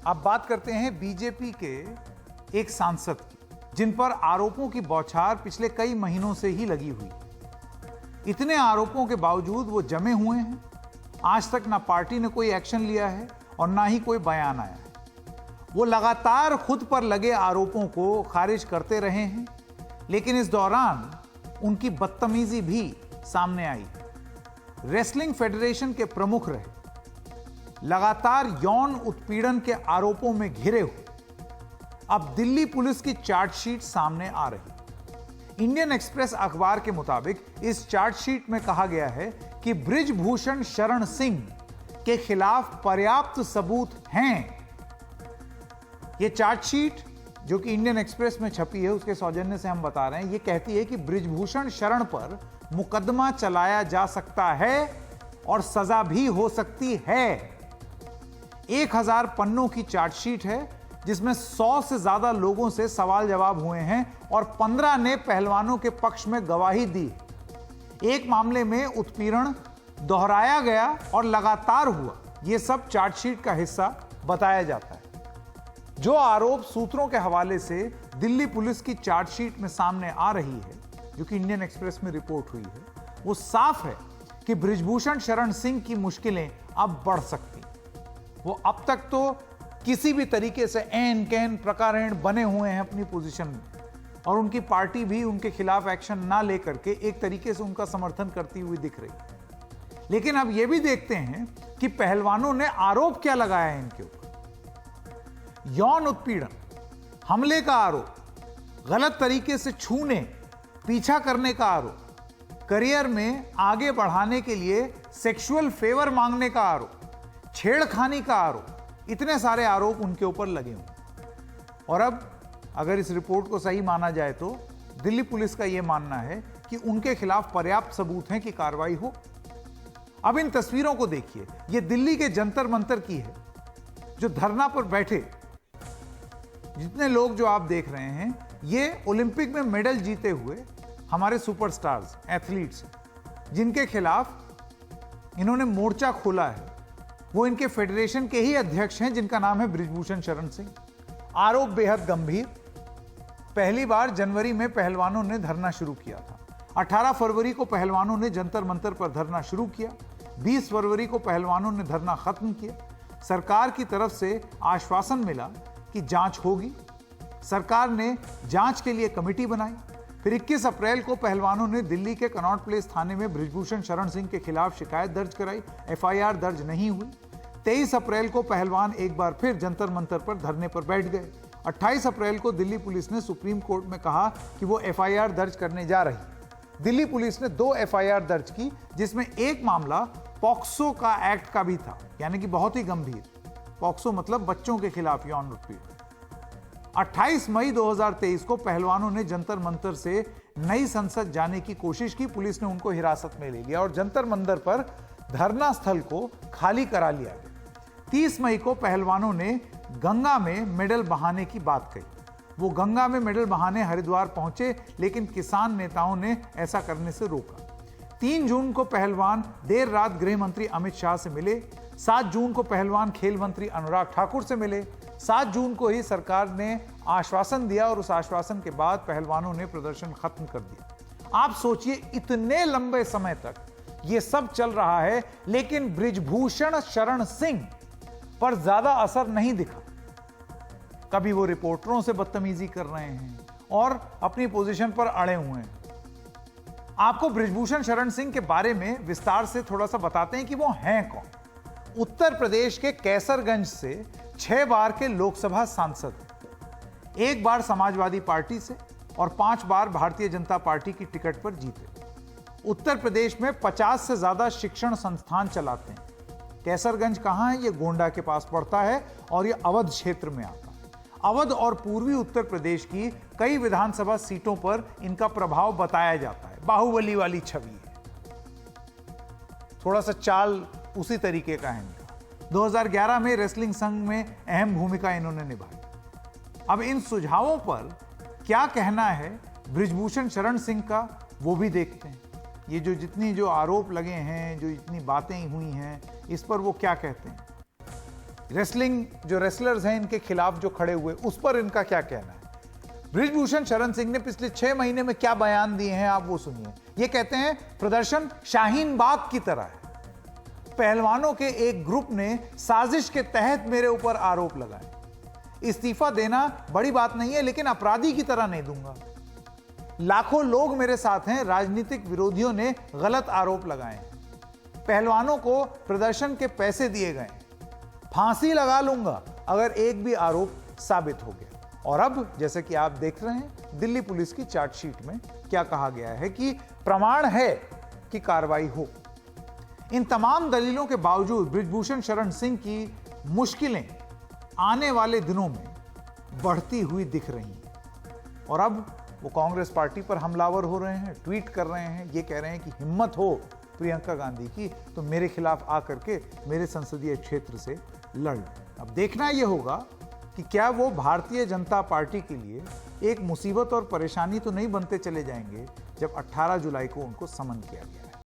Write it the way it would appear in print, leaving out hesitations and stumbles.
अब बात करते हैं बीजेपी के एक सांसद की, जिन पर आरोपों की बौछार पिछले कई महीनों से ही लगी हुई। इतने आरोपों के बावजूद वो जमे हुए हैं। आज तक ना पार्टी ने कोई एक्शन लिया है और ना ही कोई बयान आया है। वो लगातार खुद पर लगे आरोपों को खारिज करते रहे हैं, लेकिन इस दौरान उनकी बदतमीजी भी सामने आई। रेसलिंग फेडरेशन के प्रमुख रहे, लगातार यौन उत्पीड़न के आरोपों में घिरे हुए। अब दिल्ली पुलिस की चार्जशीट सामने आ रही। इंडियन एक्सप्रेस अखबार के मुताबिक इस चार्जशीट में कहा गया है कि बृजभूषण शरण सिंह के खिलाफ पर्याप्त सबूत हैं। यह चार्जशीट जो कि इंडियन एक्सप्रेस में छपी है, उसके सौजन्य से हम बता रहे हैं, यह कहती है कि बृजभूषण शरण पर मुकदमा चलाया जा सकता है और सजा भी हो सकती है। 1000 पन्नों की चार्जशीट है, जिसमें 100 से ज्यादा लोगों से सवाल जवाब हुए हैं और 15 ने पहलवानों के पक्ष में गवाही दी। एक मामले में उत्पीड़न दोहराया गया और लगातार हुआ। यह सब चार्जशीट का हिस्सा बताया जाता है। जो आरोप सूत्रों के हवाले से दिल्ली पुलिस की चार्जशीट में सामने आ रही है, जो कि इंडियन एक्सप्रेस में रिपोर्ट हुई है, वो साफ है कि बृजभूषण शरण सिंह की मुश्किलें अब बढ़ सकती। वो अब तक तो किसी भी तरीके से एन कैन प्रकारण बने हुए हैं अपनी पोजीशन में, और उनकी पार्टी भी उनके खिलाफ एक्शन ना लेकर के एक तरीके से उनका समर्थन करती हुई दिख रही है। लेकिन अब यह भी देखते हैं कि पहलवानों ने आरोप क्या लगाया है इनके ऊपर। यौन उत्पीड़न, हमले का आरोप, गलत तरीके से छूने, पीछा करने का आरोप, करियर में आगे बढ़ाने के लिए सेक्सुअल फेवर मांगने का आरोप, छेड़खानी का आरोप, इतने सारे आरोप उनके ऊपर लगे हुए। और अब अगर इस रिपोर्ट को सही माना जाए तो दिल्ली पुलिस का यह मानना है कि उनके खिलाफ पर्याप्त सबूत हैं कि कार्रवाई हो। अब इन तस्वीरों को देखिए। यह दिल्ली के जंतर मंतर की है, जो धरना पर बैठे जितने लोग जो आप देख रहे हैं, ये ओलंपिक में मेडल जीते हुए हमारे सुपरस्टार्स, एथलीट्स, जिनके खिलाफ इन्होंने मोर्चा खोला है। वो इनके फेडरेशन के ही अध्यक्ष हैं, जिनका नाम है बृजभूषण शरण सिंह। आरोप बेहद गंभीर। पहली बार जनवरी में पहलवानों ने धरना शुरू किया था। 18 फरवरी को पहलवानों ने जंतर मंतर पर धरना शुरू किया। 20 फरवरी को पहलवानों ने धरना खत्म किया। सरकार की तरफ से आश्वासन मिला कि जांच होगी। सरकार ने जांच के लिए कमेटी बनाई। फिर 21 अप्रैल को पहलवानों ने दिल्ली के कनॉट प्लेस थाने में बृजभूषण शरण सिंह के खिलाफ शिकायत दर्ज कराई। एफआईआर दर्ज नहीं हुई। 23 अप्रैल को पहलवान एक बार फिर जंतर मंतर पर धरने पर बैठ गए। 28 अप्रैल को दिल्ली पुलिस ने सुप्रीम कोर्ट में कहा कि वो एफआईआर दर्ज करने जा रही। दिल्ली पुलिस ने 2 एफआईआर दर्ज की, जिसमें एक मामला पॉक्सो का एक्ट का भी था, यानी कि बहुत ही गंभीर। पॉक्सो मतलब बच्चों के खिलाफ यौन उत्पीड़न। 28 मई 2023 को पहलवानों ने जंतर मंतर से नई संसद जाने की कोशिश की। पुलिस ने उनको हिरासत में ले लिया और जंतर मंतर पर धरना स्थल को खाली करा लिया गया। 30 मई को पहलवानों ने गंगा में मेडल बहाने की बात कही। वो गंगा में मेडल बहाने हरिद्वार पहुंचे, लेकिन किसान नेताओं ने ऐसा करने से रोका। 3 जून को पहलवान देर रात गृह मंत्री अमित शाह से मिले। 7 जून को पहलवान खेल मंत्री अनुराग ठाकुर से मिले। 7 जून को ही सरकार ने आश्वासन दिया और उस आश्वासन के बाद पहलवानों ने प्रदर्शन खत्म कर दिया। आप सोचिए, इतने लंबे समय तक यह सब चल रहा है, लेकिन बृजभूषण शरण सिंह पर ज्यादा असर नहीं दिखा। कभी वो रिपोर्टरों से बदतमीजी कर रहे हैं और अपनी पोजीशन पर अड़े हुए हैं। आपको बृजभूषण शरण सिंह के बारे में विस्तार से थोड़ा सा बताते हैं कि वो हैं कौन। उत्तर प्रदेश के कैसरगंज से 6 बार के लोकसभा सांसद, 1 बार समाजवादी पार्टी से और 5 बार भारतीय जनता पार्टी की टिकट पर जीते। उत्तर प्रदेश में 50 से ज्यादा शिक्षण संस्थान चलाते हैं। कैसरगंज कहां है? ये गोंडा के पास पड़ता है और ये अवध क्षेत्र में आता है। अवध और पूर्वी उत्तर प्रदेश की कई विधानसभा सीटों पर इनका प्रभाव बताया जाता है। बाहुबली वाली छवि है, थोड़ा सा चाल उसी तरीके का है इनका। 2011 में रेसलिंग संघ में अहम भूमिका इन्होंने निभाई। अब इन सुझावों पर क्या कहना है बृजभूषण शरण सिंह का, वो भी देखते हैं। ये जितनी आरोप लगे हैं, जो इतनी बातें हुई हैं, इस पर वो क्या कहते हैं। रेसलिंग जो रेसलर्स हैं इनके खिलाफ जो खड़े हुए, उस पर इनका क्या कहना है। बृजभूषण शरण सिंह ने पिछले 6 महीने में क्या बयान दिए हैं, आप वो सुनिए। ये कहते हैं प्रदर्शन शाहीन बाग की तरह है। पहलवानों के एक ग्रुप ने साजिश के तहत मेरे ऊपर आरोप लगाए। इस्तीफा देना बड़ी बात नहीं है, लेकिन अपराधी की तरह नहीं दूंगा। लाखों लोग मेरे साथ हैं, राजनीतिक विरोधियों ने गलत आरोप लगाए हैं। पहलवानों को प्रदर्शन के पैसे दिए गए, फांसी लगा लूंगा अगर एक भी आरोप साबित हो गया। और अब जैसे कि आप देख रहे हैं, दिल्ली पुलिस की चार्जशीट में क्या कहा गया है कि प्रमाण है कि कार्रवाई हो। इन तमाम दलीलों के बावजूद बृजभूषण शरण सिंह की मुश्किलें आने वाले दिनों में बढ़ती हुई दिख रही हैं। और अब वो कांग्रेस पार्टी पर हमलावर हो रहे हैं, ट्वीट कर रहे हैं, ये कह रहे हैं कि हिम्मत हो प्रियंका गांधी की तो मेरे खिलाफ आकर के मेरे संसदीय क्षेत्र से लड़। अब देखना यह होगा कि क्या वो भारतीय जनता पार्टी के लिए एक मुसीबत और परेशानी तो नहीं बनते चले जाएंगे जब 18 जुलाई को उनको समन किया गया।